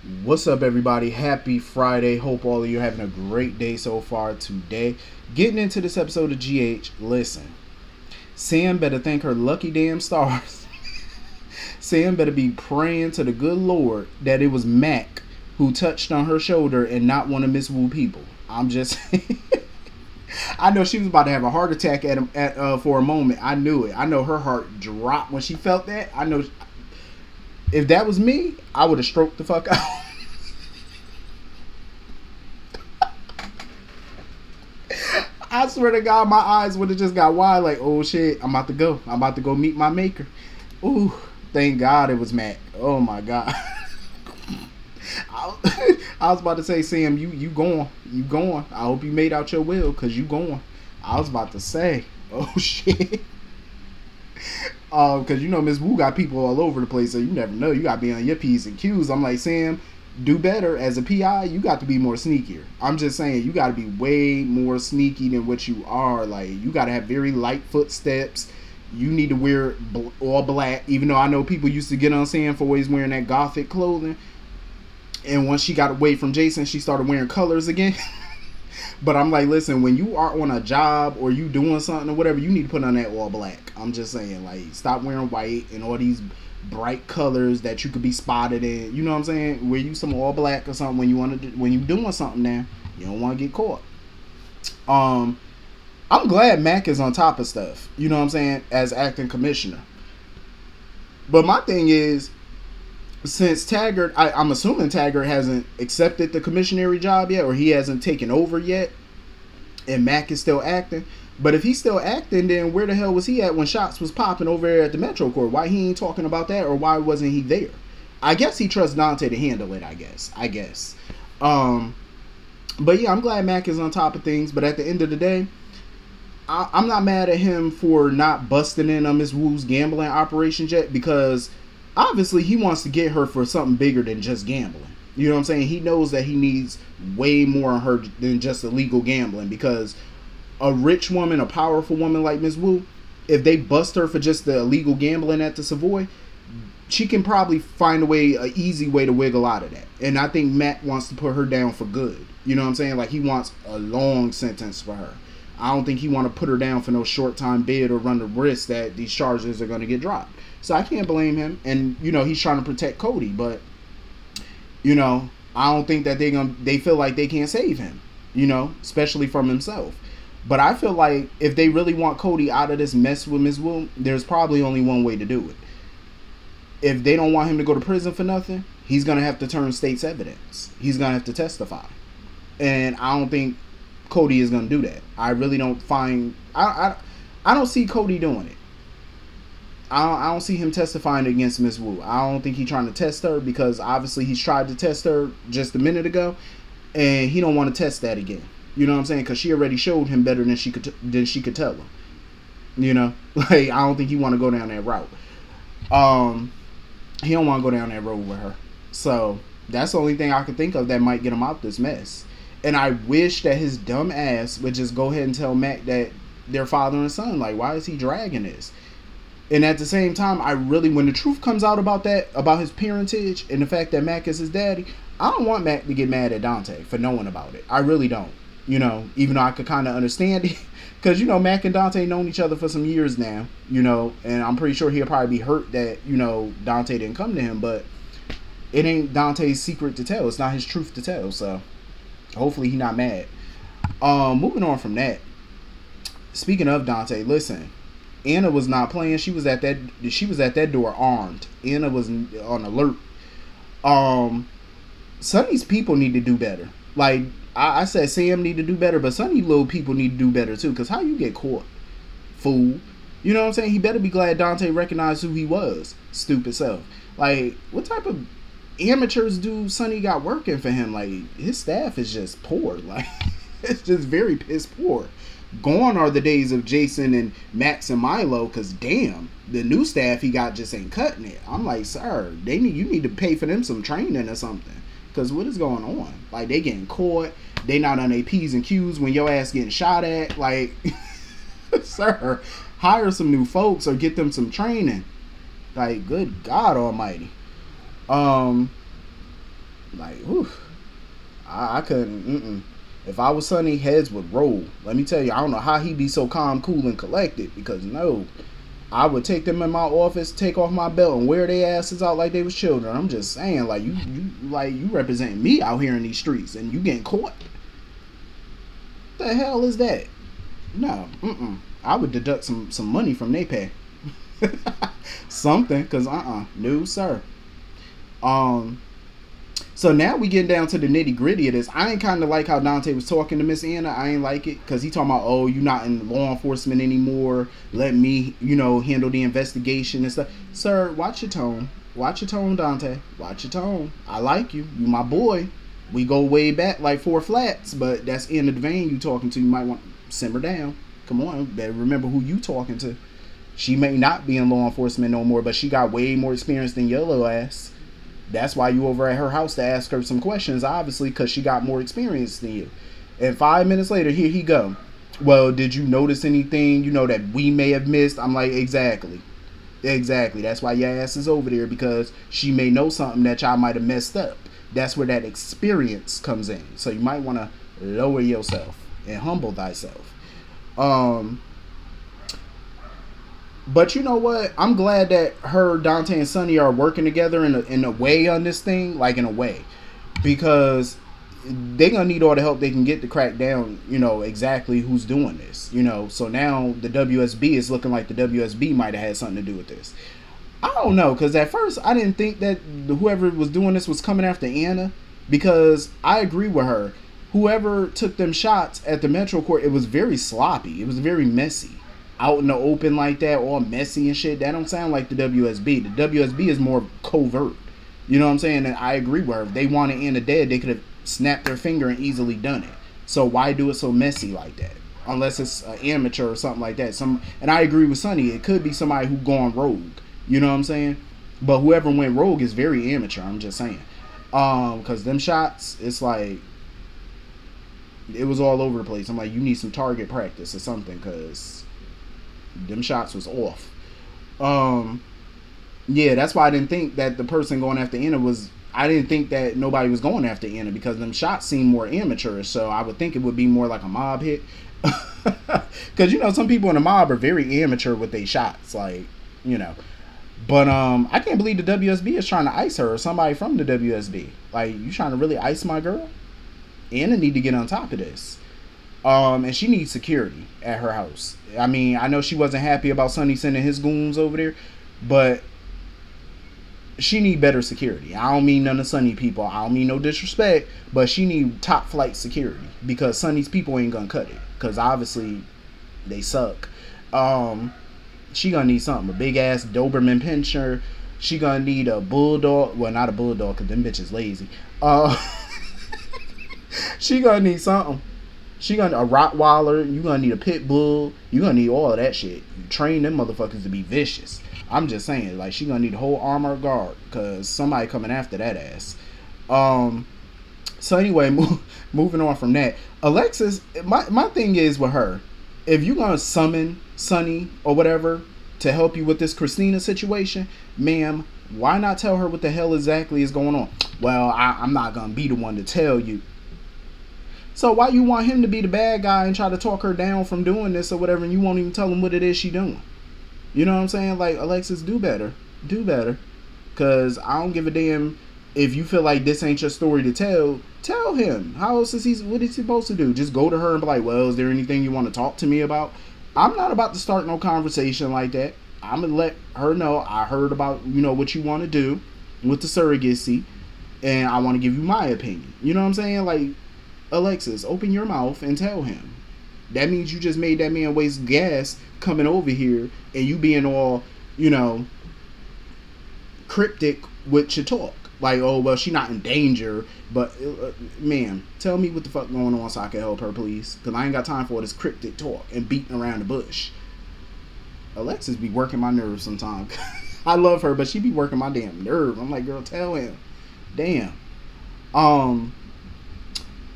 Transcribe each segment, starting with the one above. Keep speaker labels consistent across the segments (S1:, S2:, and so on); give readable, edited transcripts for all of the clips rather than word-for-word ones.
S1: What's up, everybody? Happy Friday. Hope all of you are having a great day so far today. Getting into this episode of GH, listen. Sam better thank her lucky damn stars. Sam better be praying to the good Lord that it was Mac who touched on her shoulder and not one of Miss Wu people. I'm just saying. I know she was about to have a heart attack for a moment. I knew it. I know her heart dropped when she felt that. I know if that was me, I would have stroked the fuck out. I swear to God, my eyes would have just got wide like, oh shit, I'm about to go. I'm about to go meet my maker. Ooh, thank God it was Mac. Oh my God. I was about to say, Sam, you going. You going. I hope you made out your will, because you going. I was about to say, oh shit. Because you know Miss Wu got people all over the place, so you never know. You got to be on your P's and Q's. I'm like, Sam, do better. As a PI, you got to be more sneakier. I'm just saying, you got to be way more sneaky than what you are. Like, you got to have very light footsteps. You need to wear all black, even though I know people used to get on Sam for always wearing that gothic clothing. And once she got away from Jason, she started wearing colors again. But I'm like, listen, when you are on a job or you doing something or whatever, you need to put on that all black. I'm just saying, like, stop wearing white and all these bright colors that you could be spotted in. You know what I'm saying? Wear you some all black or something when you want to, when you doing something now. You don't want to get caught. I'm glad Mac is on top of stuff. You know what I'm saying? As acting commissioner. But my thing is, since Taggart, I'm assuming Taggart hasn't accepted the commissionary job yet, or he hasn't taken over yet, and Mac is still acting. But if he's still acting, then where the hell was he at when shots was popping over there at the Metro Court? Why he ain't talking about that, or why wasn't he there? I guess he trusts Dante to handle it, I guess. But yeah, I'm glad Mac is on top of things, but at the end of the day, I'm not mad at him for not busting in on Miss Wu's gambling operations yet, because obviously he wants to get her for something bigger than just gambling. You know what I'm saying? He knows that he needs way more on her than just illegal gambling, because a rich woman, a powerful woman like Miss Wu, if they bust her for just the illegal gambling at the Savoy, she can probably find an easy way to wiggle out of that. And I think Matt wants to put her down for good. You know what I'm saying? Like, he wants a long sentence for her. I don't think he want to put her down for no short time bid or run the risk that these charges are going to get dropped. So I can't blame him. And, you know, he's trying to protect Cody. But, you know, I don't think that they feel like they can't save him, you know, especially from himself. But I feel like if they really want Cody out of this mess with Ms. Wu, there's probably only one way to do it. If they don't want him to go to prison for nothing, he's going to have to turn state's evidence. He's going to have to testify. And I don't think Cody is going to do that. I really don't find... I don't see Cody doing it. I don't see him testifying against Miss Wu. I don't think he's trying to test her, because obviously he's tried to test her just a minute ago, and he don't want to test that again. You know what I'm saying? Because she already showed him better than she could tell him. You know, like, I don't think he want to go down that route. He don't want to go down that road with her. So that's the only thing I can think of that might get him out this mess. And I wish that his dumb ass would just go ahead and tell Mac that they're father and son. Like, why is he dragging this? And at the same time, I really, when the truth comes out about that, about his parentage and the fact that Mac is his daddy, I don't want Mac to get mad at Dante for knowing about it. I really don't. You know, even though I could kind of understand it. Because, you know, Mac and Dante known each other for some years now, you know, and I'm pretty sure he'll probably be hurt that, you know, Dante didn't come to him. But it ain't Dante's secret to tell. It's not his truth to tell. So hopefully he's not mad. Moving on from that. Speaking of Dante, listen. Anna was not playing. She was at that door armed. Anna was on alert. Sonny's people need to do better. Like, I said Sam need to do better, but Sonny little people need to do better too. Because how you get caught? Fool. You know what I'm saying? He better be glad Dante recognized who he was. Stupid self. Like, what type of amateurs do Sonny got working for him? Like, his staff is just poor. Like, it's just very piss poor. Gone are the days of Jason and Max and Milo, because damn, the new staff he got just ain't cutting it. I'm like, sir, you need to pay for them some training or something, because what is going on? Like, they getting caught, they not on their P's and Q's when your ass getting shot at. Like, sir, hire some new folks or get them some training. Like, good God almighty. Like, whew, I couldn't. If I was Sonny, heads would roll. Let me tell you, I don't know how he be so calm, cool, and collected. Because no, I would take them in my office, take off my belt, and wear their asses out like they was children. I'm just saying, like you representing me out here in these streets, and you getting caught. The hell is that? No, I would deduct some money from their pay. Something, cause no sir. So now we getting down to the nitty gritty of this. I ain't kind of like how Dante was talking to Miss Anna. I ain't like it because he talking about, oh, you're not in law enforcement anymore. Let me, handle the investigation and stuff. Sir, watch your tone. Watch your tone, Dante. Watch your tone. I like you. You my boy. We go way back like 4 flats, but that's in the vein you talking to. You might want to simmer down. Come on, better remember who you talking to. She may not be in law enforcement no more, but she got way more experience than your little ass. That's why you over at her house to ask her some questions, obviously, because she got more experience than you. And 5 minutes later, here he go. Well, did you notice anything, that we may have missed? I'm like, exactly. That's why your ass is over there, because she may know something that y'all might have messed up. That's where that experience comes in. So you might want to lower yourself and humble thyself. But you know what? I'm glad that her, Dante, and Sonny are working together in a way on this thing, like in a way, because they're gonna need all the help they can get to crack down, exactly who's doing this, So now the WSB is looking like the WSB might have had something to do with this. I don't know, because at first I didn't think that whoever was doing this was coming after Anna, because I agree with her. Whoever took them shots at the Metro Court, it was very sloppy. It was very messy. Out in the open like that, all messy and shit. That don't sound like the WSB. The WSB is more covert. You know what I'm saying? And I agree with her. If they wanted Anna dead, they could have snapped their finger and easily done it. So why do it so messy like that? Unless it's an amateur or something like that. And I agree with Sonny. It could be somebody who gone rogue. You know what I'm saying? But whoever went rogue is very amateur. I'm just saying. Because them shots, it's like, it was all over the place. I'm like, you need some target practice or something, because them shots was off. Yeah, that's why I didn't think that the person going after Anna was... I didn't think that nobody was going after Anna, because them shots seem more amateurish. So I would think it would be more like a mob hit. Because, some people in the mob are very amateur with their shots. Like, But I can't believe the WSB is trying to ice her, or somebody from the WSB. Like, you trying to really ice my girl? Anna need to get on top of this. And she needs security at her house. I mean, I know she wasn't happy about Sonny sending his goons over there, but she need better security. I don't mean none of Sonny people. I don't mean no disrespect, but she need top flight security, because Sonny's people ain't gonna cut it, because obviously they suck. She gonna need something. A big ass Doberman pinscher. She gonna need a bulldog. Well, not a bulldog, because them bitches lazy. She gonna need something. She gonna a Rottweiler. You gonna need a pit bull. You gonna need all of that shit. You train them motherfuckers to be vicious. I'm just saying, like, she gonna need a whole armored guard, because somebody coming after that ass. So anyway, moving on from that, Alexis. My thing is with her, if you gonna summon Sonny or whatever to help you with this Christina situation, ma'am, why not tell her what the hell exactly is going on? Well, I'm not gonna be the one to tell you. So why you want him to be the bad guy and try to talk her down from doing this or whatever, and you won't even tell him what it is she doing? You know what I'm saying? Like, Alexis, do better. Do better. Because I don't give a damn if you feel like this ain't your story to tell. Tell him. How else is what is he supposed to do? Just go to her and be like, well, is there anything you want to talk to me about? I'm not about to start no conversation like that. I'm going to let her know I heard about, what you want to do with the surrogacy, and I want to give you my opinion. You know what I'm saying? Like, Alexis, open your mouth and tell him. That means you just made that man waste gas coming over here, and you being all, cryptic with your talk. Like, oh, well, she not in danger, but, ma'am, tell me what the fuck going on so I can help her, please. Because I ain't got time for this cryptic talk and beating around the bush. Alexis be working my nerves sometimes. I love her, but she be working my damn nerve. I'm like, girl, tell him. Damn.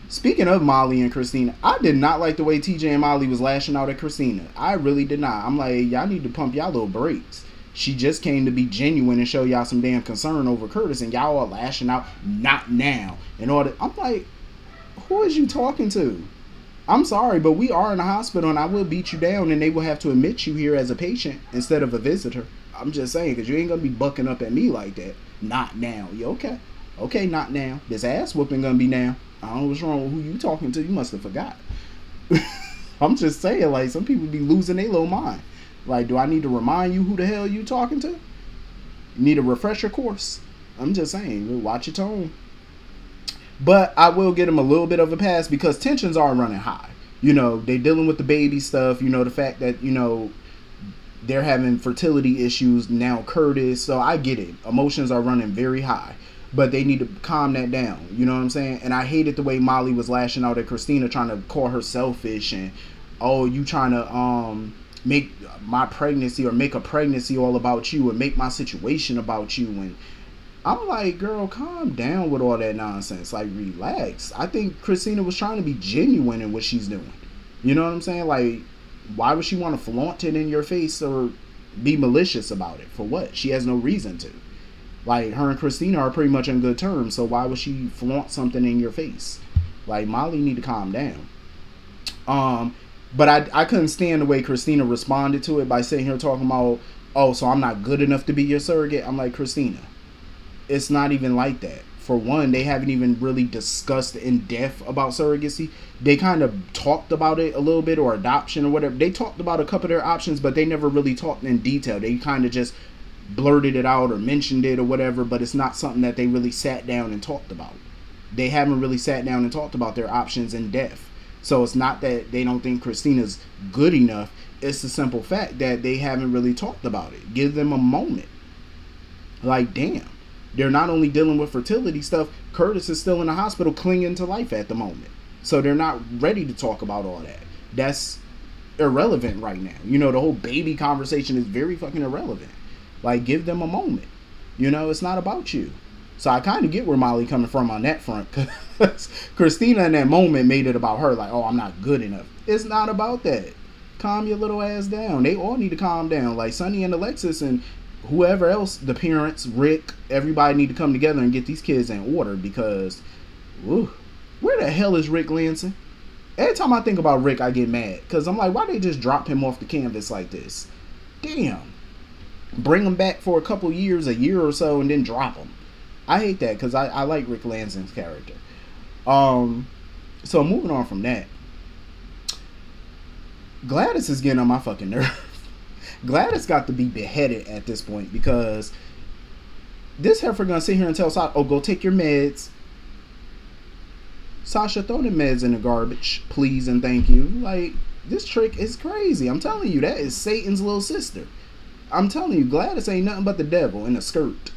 S1: Speaking of Molly and Christina, I did not like the way TJ and Molly was lashing out at Christina. I really did not. I'm like, y'all need to pump y'all little brakes. She just came to be genuine and show y'all some damn concern over Curtis, and y'all are lashing out, not now. And all that. I'm like, who is you talking to? I'm sorry, but we are in a hospital, and I will beat you down, and they will have to admit you here as a patient instead of a visitor. I'm just saying, because you ain't going to be bucking up at me like that. Not now. You okay? Okay, not now. This ass whooping going to be now. I don't know what's wrong with who you talking to. You must have forgot. I'm just saying, like, some people be losing their little mind. Like, do I need to remind you who the hell you talking to? You need a refresher course. I'm just saying, watch your tone. But I will get him a little bit of a pass because tensions are running high. You know, they're dealing with the baby stuff. You know, the fact that, you know, they're having fertility issues now, Curtis. So I get it. Emotions are running very high. But they need to calm that down. You know what I'm saying? And I hated the way Molly was lashing out at Christina, trying to call her selfish. And, oh, you trying to make my pregnancy or make a pregnancy all about you and make my situation about you. And I'm like, girl, calm down with all that nonsense. Like, relax. I think Christina was trying to be genuine in what she's doing. You know what I'm saying? Like, why would she want to flaunt it in your face or be malicious about it? For what? She has no reason to. Like, her and Christina are pretty much on good terms, so why would she flaunt something in your face? Like, Molly need to calm down. But I couldn't stand the way Christina responded to it by sitting here talking about, oh, so I'm not good enough to be your surrogate. I'm like, Christina, it's not even like that. For one, they haven't even really discussed in depth about surrogacy. They kind of talked about it a little bit, or adoption or whatever. They talked about a couple of their options, but they never really talked in detail. They kind of just blurted it out or mentioned it or whatever, but it's not something that they really sat down and talked about. They haven't really sat down and talked about their options in depth. So it's not that they don't think Christina's good enough. It's the simple fact that they haven't really talked about it. Give them a moment. Like, damn. They're not only dealing with fertility stuff, Curtis is still in the hospital clinging to life at the moment. So they're not ready to talk about all that. That's irrelevant right now. You know, the whole baby conversation is very fucking irrelevant. Like, give them a moment. You know, it's not about you. So I kind of get where Molly coming from on that front. Because Christina in that moment made it about her. Like, oh, I'm not good enough. It's not about that. Calm your little ass down. They all need to calm down. Like, Sonny and Alexis and whoever else, the parents, Rick, everybody need to come together and get these kids in order. Because, whew, where the hell is Rick Lansing? Every time I think about Rick, I get mad. Because I'm like, why they just drop him off the canvas like this? Damn. Bring him back for a couple years, a year or so, and then drop him. I hate that because I like Rick Lansing's character. So moving on from that, Gladys is getting on my fucking nerve. Gladys got to be beheaded at this point because this heifer gonna sit here and tell Sasha, oh, go take your meds. Sasha, throw the meds in the garbage, please and thank you. Like, this trick is crazy. I'm telling you, that is Satan's little sister. I'm telling you, Gladys ain't nothing but the devil in a skirt.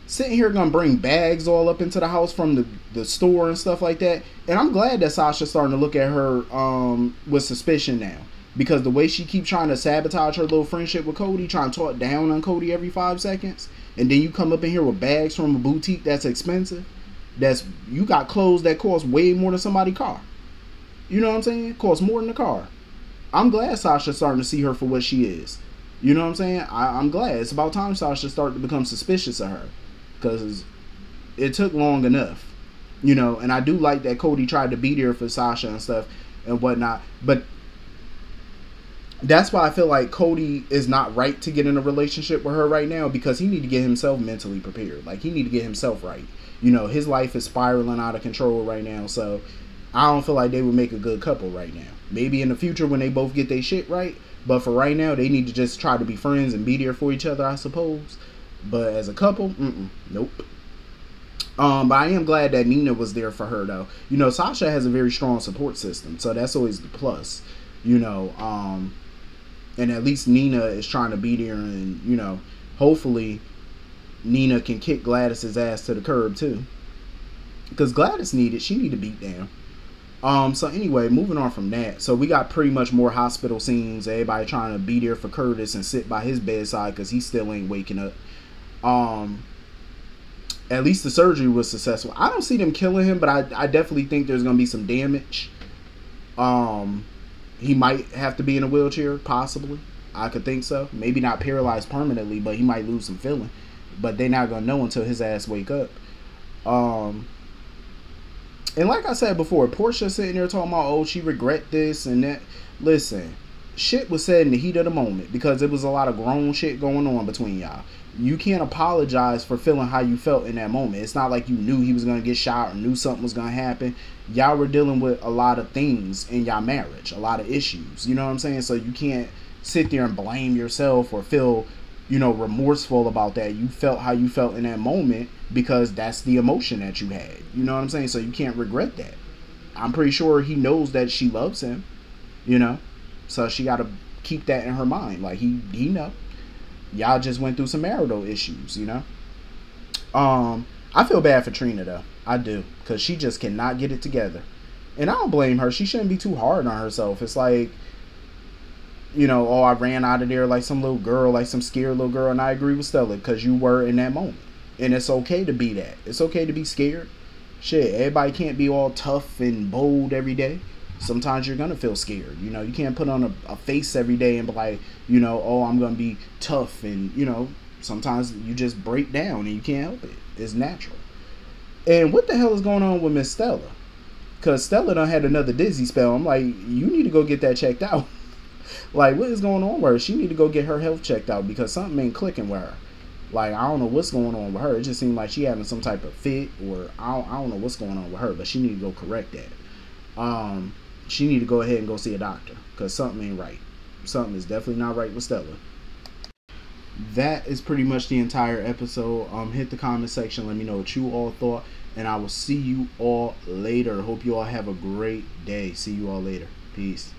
S1: Sitting here gonna bring bags all up into the house from the store and stuff like that. And I'm glad that Sasha's starting to look at her with suspicion now. Because the way she keeps trying to sabotage her little friendship with Cody, trying to talk down on Cody every 5 seconds, and then you come up in here with bags from a boutique that's expensive, you got clothes that cost way more than somebody's car. You know what I'm saying? Cost more than the car. I'm glad Sasha's starting to see her for what she is. You know what I'm saying? I'm glad. It's about time Sasha started to become suspicious of her. Because it took long enough. You know, and I do like that Cody tried to be there for Sasha and stuff and whatnot. But that's why I feel like Cody is not right to get in a relationship with her right now, because he need to get himself mentally prepared. Like, he need to get himself right. You know, his life is spiraling out of control right now. So I don't feel like they would make a good couple right now. Maybe in the future when they both get their shit right. But for right now, they need to just try to be friends and be there for each other, I suppose. But as a couple, nope. But I am glad that Nina was there for her, though. You know, Sasha has a very strong support system, so that's always the plus. You know, and at least Nina is trying to be there, and, you know, hopefully Nina can kick Gladys's ass to the curb, too. Because Gladys she need to beat down. So anyway, moving on from that. So we got pretty much more hospital scenes. Everybody trying to be there for Curtis and sit by his bedside because he still ain't waking up. At least the surgery was successful. I don't see them killing him, but I definitely think there's going to be some damage. He might have to be in a wheelchair, possibly. I could think so. Maybe not paralyzed permanently, but he might lose some feeling. But they're not gonna know until his ass wake up. And like I said before, Portia sitting there talking about, oh, she regret this and that. Listen, shit was said in the heat of the moment because it was a lot of grown shit going on between y'all. You can't apologize for feeling how you felt in that moment. It's not like you knew he was going to get shot or knew something was going to happen. Y'all were dealing with a lot of things in y'all marriage, a lot of issues. You know what I'm saying? So you can't sit there and blame yourself or feel, remorseful about that. You felt how you felt in that moment because that's the emotion that you had. You know what I'm saying? So you can't regret that. I'm pretty sure he knows that she loves him, so she got to keep that in her mind. Like he know. Y'all just went through some marital issues, I feel bad for Trina though. I do, because she just cannot get it together. And I don't blame her. She shouldn't be too hard on herself. It's like, oh, I ran out of there like some little girl, like some scared little girl. And I agree with Stella, because you were in that moment. And it's okay to be that. It's okay to be scared. Shit, everybody can't be all tough and bold every day. Sometimes you're gonna feel scared. You can't put on a face every day and be like, oh, I'm gonna be tough. And sometimes you just break down and you can't help it. It's natural. And what the hell is going on with Miss Stella? Because Stella done had another dizzy spell. I'm like, you need to go get that checked out. Like, what is going on with her? She need to go get her health checked out, because something ain't clicking with her. Like, I don't know what's going on with her. It just seems like she having some type of fit, or I don't know what's going on with her, but she need to go correct that. She need to go ahead and go see a doctor, because something ain't right. Something is definitely not right with Stella. That is pretty much the entire episode. Hit the comment section. Let me know what you all thought, and I will see you all later. Hope you all have a great day. See you all later. Peace.